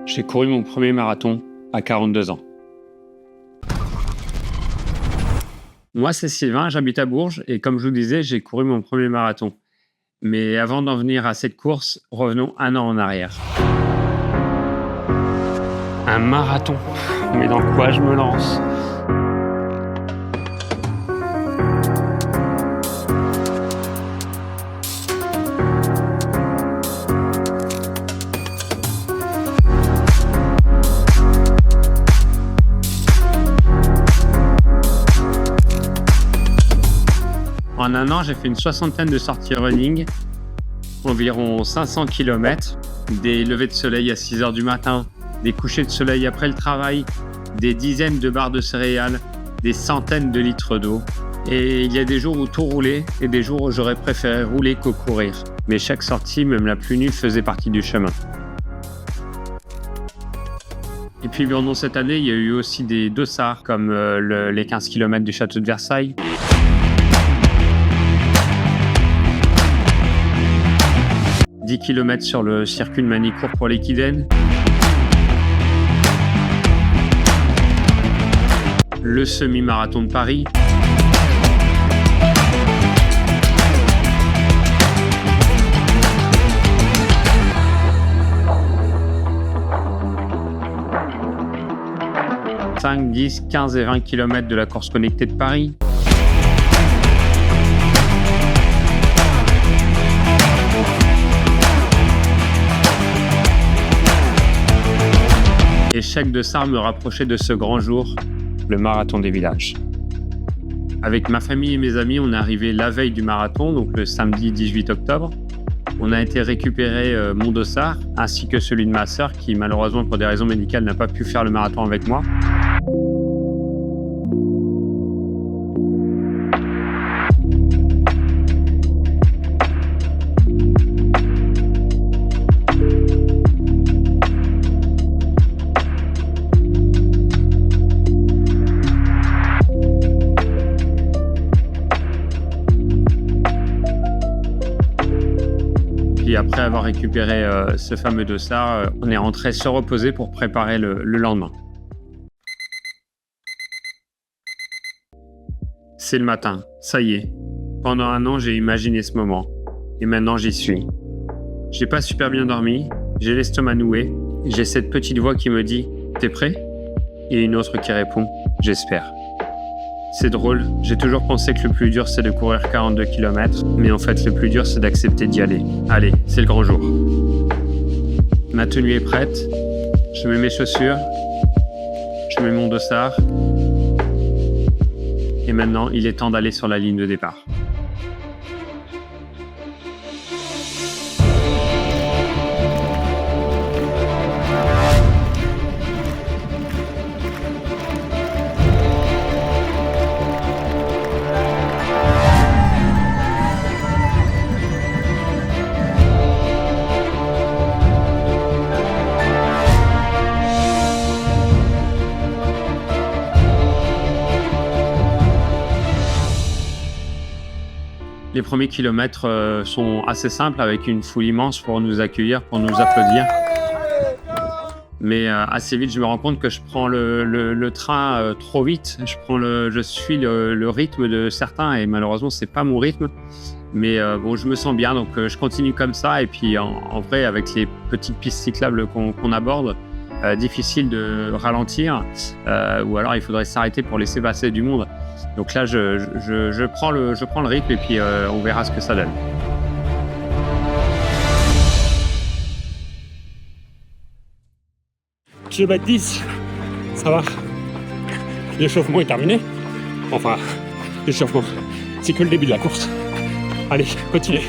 J'ai couru mon premier marathon à 42 ans. Moi, c'est Sylvain, j'habite à Bourges et comme je vous disais, j'ai couru mon premier marathon. Mais avant d'en venir à cette course, revenons un an en arrière. Un marathon, mais dans quoi je me lance ? En un an, j'ai fait une soixantaine de sorties running, environ 500 km, des levées de soleil à 6h du matin, des couchers de soleil après le travail, des dizaines de barres de céréales, des centaines de litres d'eau. Et il y a des jours où tout roulait et des jours où j'aurais préféré rouler que courir. Mais chaque sortie, même la plus nulle, faisait partie du chemin. Et puis pendant cette année, il y a eu aussi des dossards comme les 15 km du château de Versailles. « 10 km sur le circuit de Manicourt pour l'Équidène. Le semi-marathon de Paris. « 5, 10, 15 et 20 km de la course connectée de Paris. Et chaque dossard me rapprochait de ce grand jour, le marathon des villages. Avec ma famille et mes amis, on est arrivé la veille du marathon, donc le samedi 18 octobre. On a été récupérer mon dossard, ainsi que celui de ma sœur, qui malheureusement pour des raisons médicales n'a pas pu faire le marathon avec moi. Puis après avoir récupéré ce fameux dossard, on est rentré se reposer pour préparer le lendemain. C'est le matin, ça y est. Pendant un an, j'ai imaginé ce moment. Et maintenant, j'y suis. J'ai pas super bien dormi, j'ai l'estomac noué, j'ai cette petite voix qui me dit « T'es prêt ?» et une autre qui répond « J'espère ». C'est drôle, j'ai toujours pensé que le plus dur c'est de courir 42 km, mais en fait le plus dur c'est d'accepter d'y aller. Allez, c'est le grand jour. Ma tenue est prête, je mets mes chaussures, je mets mon dossard, et maintenant il est temps d'aller sur la ligne de départ. Les premiers kilomètres sont assez simples avec une foule immense pour nous accueillir, pour nous applaudir. Mais assez vite, je me rends compte que je prends le train trop vite. Je suis le rythme de certains et malheureusement, c'est pas mon rythme. Mais bon, je me sens bien, donc je continue comme ça. Et puis en vrai, avec les petites pistes cyclables qu'on aborde, difficile de ralentir ou alors il faudrait s'arrêter pour laisser passer du monde. Donc là, je prends le rythme et puis on verra ce que ça donne. Kilomètre 10, ça va. L'échauffement est terminé. Enfin, l'échauffement, c'est que le début de la course. Allez, continuez.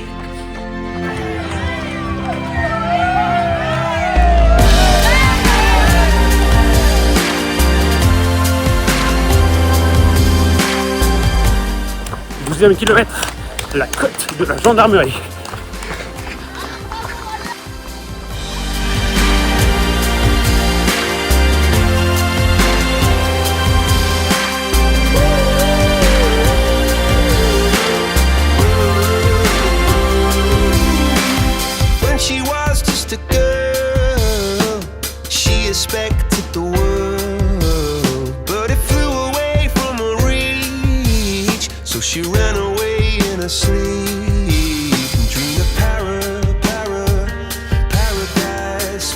Deuxième kilomètre, la côte de la gendarmerie. When she was just a girl, she respected the world, but it flew away from her reach. So she ran away in her sleep and dreamed of paradise, paradise.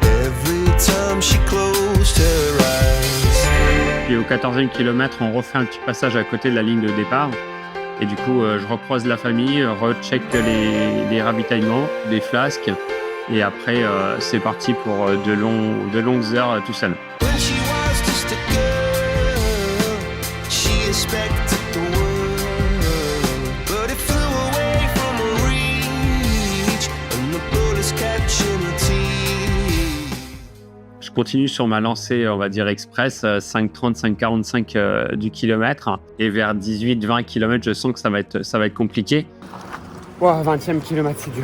Every time she closed her eyes. Puis au 14e kilomètre, on refait un petit passage à côté de la ligne de départ. Et du coup, je recroise la famille, recheck les ravitaillements, des flasques. Et après, c'est parti pour de longues heures tout seul. When she was just a girl, she expected the world, but it flew away from her reach, and the bullets catching her teeth. Je continue sur ma lancée, on va dire express, 5,30, 5,45 du kilomètre. Et vers 18-20 km, je sens que ça va être compliqué. Wow, 20e kilomètre, c'est dur.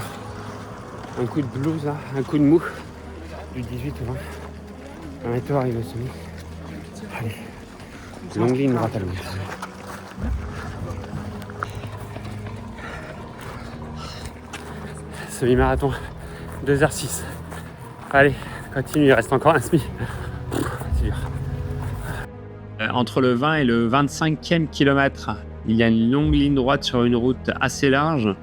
Un coup de blues, là, un coup de mou. Du 18 au 20. Un météo arrive au sommet. Allez, longue ligne droite à l'ouest. Semi-marathon, 2h06. Allez, continue, il reste encore un semi. C'est dur. Entre le 20 et le 25e kilomètre, il y a une longue ligne droite sur une route assez large.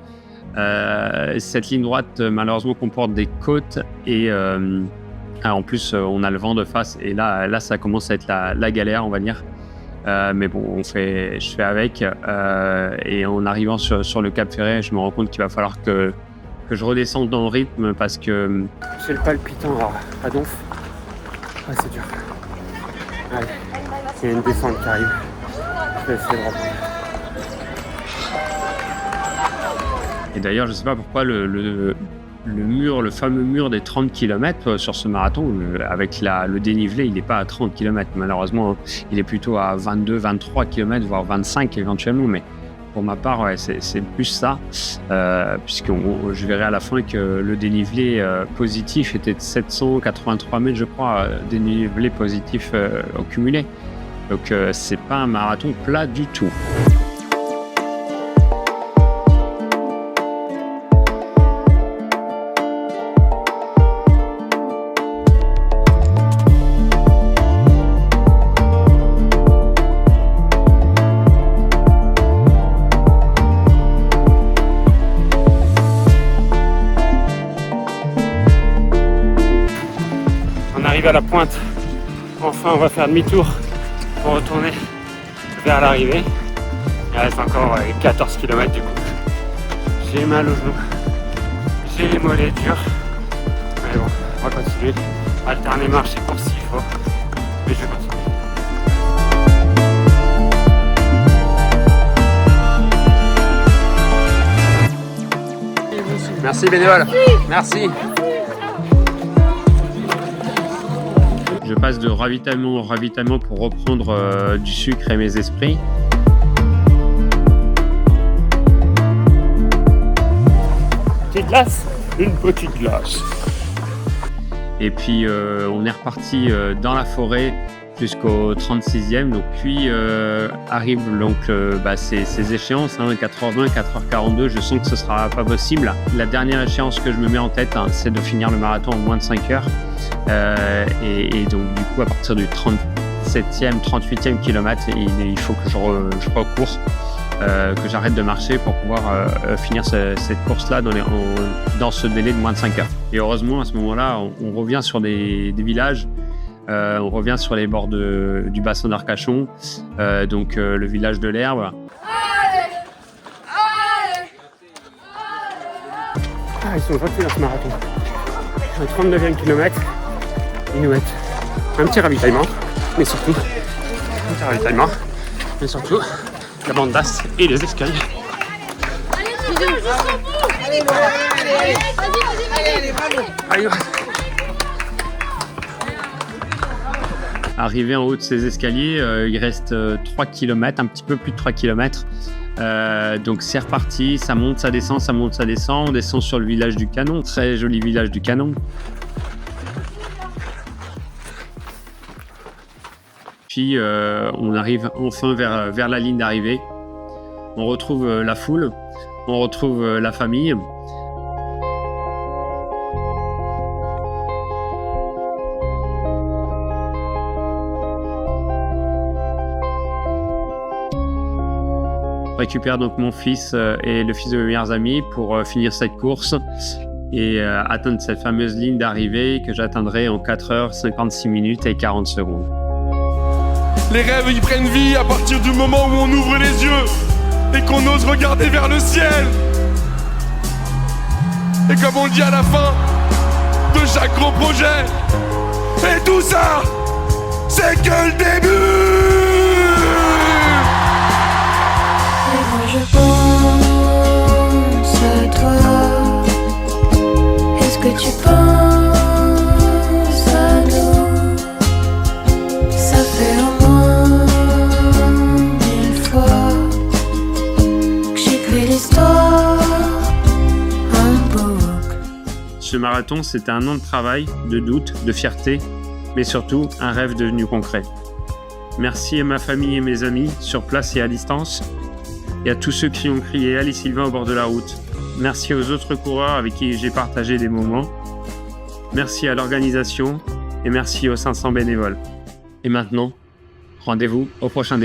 Cette ligne droite, malheureusement, comporte des côtes et en plus, on a le vent de face. Et là, ça commence à être la galère, on va dire. Mais bon, je fais avec. Et en arrivant sur le Cap Ferret, je me rends compte qu'il va falloir que je redescende dans le rythme parce que... J'ai le palpitant à donf. Ah, c'est dur. Allez, il y a une descente qui arrive. Je vais essayer de reprendre. Et d'ailleurs, je ne sais pas pourquoi le fameux mur des 30 km sur ce marathon, avec le dénivelé, il n'est pas à 30 km. Malheureusement, il est plutôt à 22, 23 km, voire 25 éventuellement. Mais pour ma part, ouais, c'est plus ça, puisque je verrai à la fin que le dénivelé positif était de 783 mètres, je crois, dénivelé positif au cumulé. Donc, c'est pas un marathon plat du tout. À la pointe, enfin on va faire demi-tour pour retourner vers l'arrivée. Il reste encore 14 km du coup. J'ai mal aux genoux, j'ai les mollets durs, mais bon, on va continuer, alterner marche et course s'il faut, mais je vais continuer. Merci bénévole, merci. Je passe de ravitaillement en ravitaillement pour reprendre du sucre et mes esprits. Petite glace, une petite glace. Et puis on est reparti dans la forêt jusqu'au 36e. Donc puis arrivent donc ces échéances, 4h20, 4h42. Je sens que ce sera pas possible. La dernière échéance que je me mets en tête, c'est de finir le marathon en moins de 5 heures. Et donc du coup à partir du 37e, 38e kilomètre, il faut que je recours, que j'arrête de marcher pour pouvoir finir cette course-là dans ce délai de moins de 5 heures. Et heureusement à ce moment-là, on revient sur des villages, on revient sur les bords du bassin d'Arcachon, donc le village de l'Herbe. Ah, ils sont gentils dans ce marathon. Au 39e kilomètre, ils nous mettent un petit ravitaillement, mais surtout la bande d'as et les escaliers. Allez, Arrivé en haut de ces escaliers, il reste 3 km, un petit peu plus de 3 km. Donc c'est reparti, ça monte, ça descend, ça monte, ça descend. On descend sur le village du Canon, très joli village du Canon. Puis on arrive enfin vers la ligne d'arrivée. On retrouve la foule. on retrouve la famille. Je récupère donc mon fils et le fils de mes meilleurs amis pour finir cette course et atteindre cette fameuse ligne d'arrivée que j'atteindrai en 4 heures, 56 minutes et 40 secondes. Les rêves, ils prennent vie à partir du moment où on ouvre les yeux et qu'on ose regarder vers le ciel. Et comme on le dit à la fin de chaque gros projet, et tout ça, c'est que le début. Et quand je pense à toi, est-ce que tu penses à nous? Ça fait au moins 1000 fois que j'écris l'histoire en boucle. Ce marathon, c'était un an de travail, de doute, de fierté, mais surtout un rêve devenu concret. Merci à ma famille et mes amis, sur place et à distance, et à tous ceux qui ont crié « Allez Sylvain » au bord de la route. Merci aux autres coureurs avec qui j'ai partagé des moments. Merci à l'organisation et merci aux 500 bénévoles. Et maintenant, rendez-vous au prochain défi.